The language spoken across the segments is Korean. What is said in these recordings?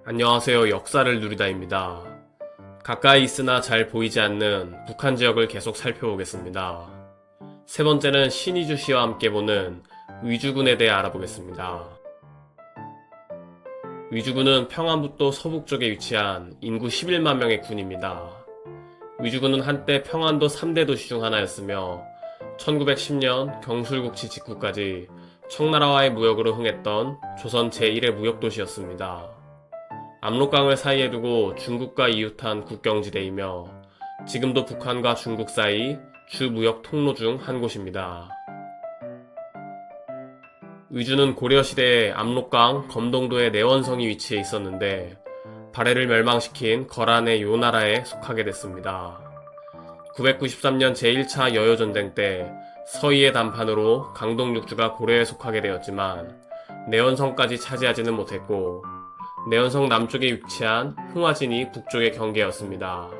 안녕하세요. 역사를 누리다입니다. 가까이 있으나 잘 보이지 않는 북한 지역을 계속 살펴보겠습니다. 세 번째는 신의주 씨와 함께 보는 의주군에 대해 알아보겠습니다. 의주군은 평안북도 서북쪽에 위치한 인구 11만 명의 군입니다. 의주군은 한때 평안도 3대 도시 중 하나였으며 1910년 경술국치 직후까지 청나라와의 무역으로 흥했던 조선 제1의 무역도시였습니다. 압록강을 사이에 두고 중국과 이웃한 국경지대이며 지금도 북한과 중국 사이 주 무역 통로 중 한 곳입니다. 의주는 고려시대에 압록강 검동도의 내원성이 위치해 있었는데 발해를 멸망시킨 거란의 요나라에 속하게 됐습니다. 993년 제1차 여효전쟁 때 서희의 단판으로 강동육주가 고려에 속하게 되었지만 내원성까지 차지하지는 못했고 내원성 남쪽에 위치한 흥화진이 북쪽의 경계였습니다.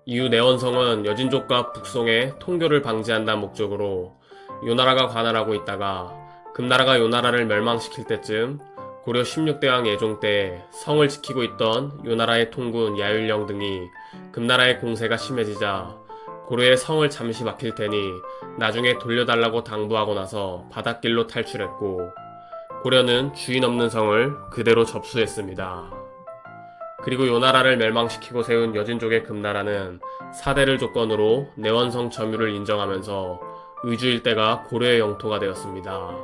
이후 내원성은 여진족과 북송의 통교를 방지한다는 목적으로 요나라가 관할하고 있다가 금나라가 요나라를 멸망시킬 때쯤 고려 16대왕 예종 때 성을 지키고 있던 요나라의 통군 야율령 등이 금나라의 공세가 심해지자 고려의 성을 잠시 막힐 테니 나중에 돌려달라고 당부하고 나서 바닷길로 탈출했고 고려는 주인 없는 성을 그대로 접수했습니다. 그리고 요나라를 멸망시키고 세운 여진족의 금나라는 사대를 조건으로 내원성 점유를 인정하면서 의주 일대가 고려의 영토가 되었습니다.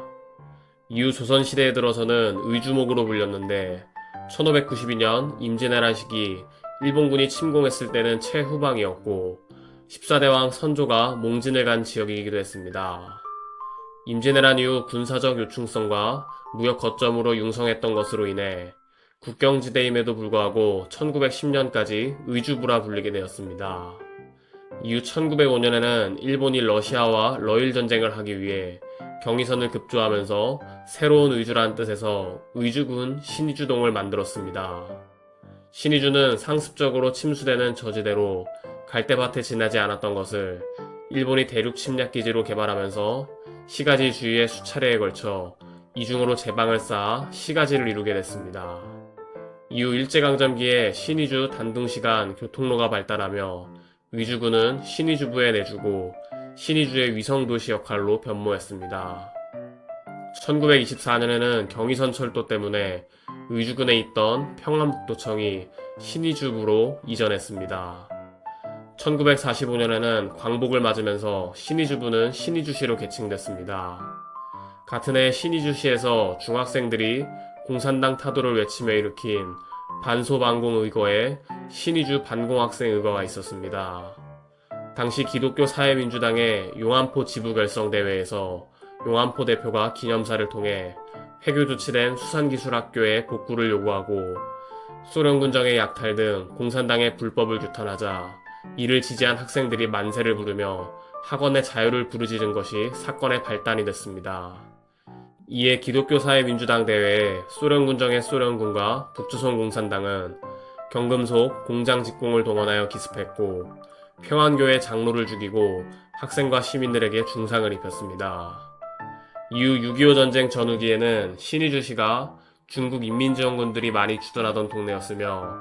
이후 조선시대에 들어서는 의주목으로 불렸는데 1592년 임진왜란 시기 일본군이 침공했을 때는 최후방이었고 14대왕 선조가 몽진을 간 지역이기도 했습니다. 임진왜란 이후 군사적 요충성과 무역 거점으로 융성했던 것으로 인해 국경지대임에도 불구하고 1910년까지 의주부라 불리게 되었습니다. 이후 1905년에는 일본이 러시아와 러일 전쟁을 하기 위해 경의선을 급조하면서 새로운 의주라는 뜻에서 의주군 신의주동을 만들었습니다. 신의주는 상습적으로 침수되는 저지대로 갈대밭에 지나지 않았던 것을 일본이 대륙 침략 기지로 개발하면서 시가지 주위에 수차례에 걸쳐 이중으로 제방을 쌓아 시가지를 이루게 됐습니다. 이후 일제강점기에 신의주 단둥시간 교통로가 발달하며 의주군은 신의주부에 내주고 신의주의 위성도시 역할로 변모했습니다. 1924년에는 경의선 철도 때문에 의주군에 있던 평안북도청이 신의주부로 이전했습니다. 1945년에는 광복을 맞으면서 신의주부는 신의주시로 개칭됐습니다. 같은 해 신의주시에서 중학생들이 공산당 타도를 외치며 일으킨 반소반공의거에 신의주 반공학생의거가 있었습니다. 당시 기독교 사회민주당의 용안포 지부결성대회에서 용안포 대표가 기념사를 통해 폐교 조치된 수산기술학교의 복구를 요구하고 소련군정의 약탈 등 공산당의 불법을 규탄하자 이를 지지한 학생들이 만세를 부르며 학원의 자유를 부르짖은 것이 사건의 발단이 됐습니다. 이에 기독교사회민주당 대회에 소련군정의 소련군과 북조선 공산당은 경금속 공장 직공을 동원하여 기습했고 평안교회 장로를 죽이고 학생과 시민들에게 중상을 입혔습니다. 이후 6.25 전쟁 전후기에는 신의주시가 중국 인민지원군들이 많이 주둔하던 동네였으며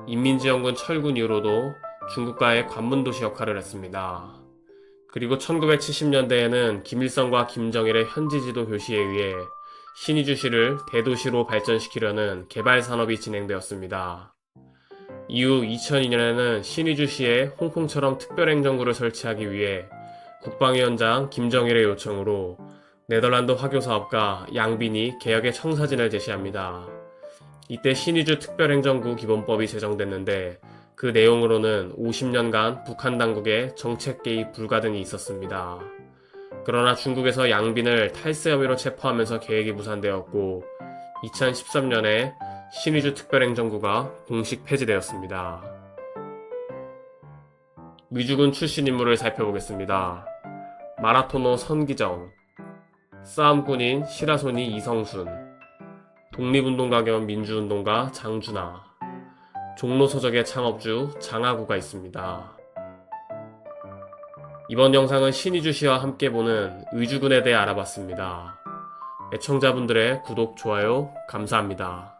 인민지원군 철군 이후로도 중국과의 관문도시 역할을 했습니다. 그리고 1970년대에는 김일성과 김정일의 현지지도 교시에 의해 신의주시를 대도시로 발전시키려는 개발산업이 진행되었습니다. 이후 2002년에는 신의주시에 홍콩처럼 특별행정구를 설치하기 위해 국방위원장 김정일의 요청으로 네덜란드 화교사업가 양빈이 개혁의 청사진을 제시합니다. 이때 신의주 특별행정구 기본법이 제정됐는데 그 내용으로는 50년간 북한 당국의 정책 개입 불가 등이 있었습니다. 그러나 중국에서 양빈을 탈세 혐의로 체포하면서 계획이 무산되었고 2013년에 신의주 특별행정구가 공식 폐지되었습니다. 의주군 출신 인물을 살펴보겠습니다. 마라토너 선기정, 싸움꾼인 시라소니 이성순, 독립운동가 겸 민주운동가 장준하, 종로서적의 창업주 장하구가 있습니다. 이번 영상은 신의주시와 함께 보는 의주군에 대해 알아봤습니다. 애청자분들의 구독, 좋아요 감사합니다.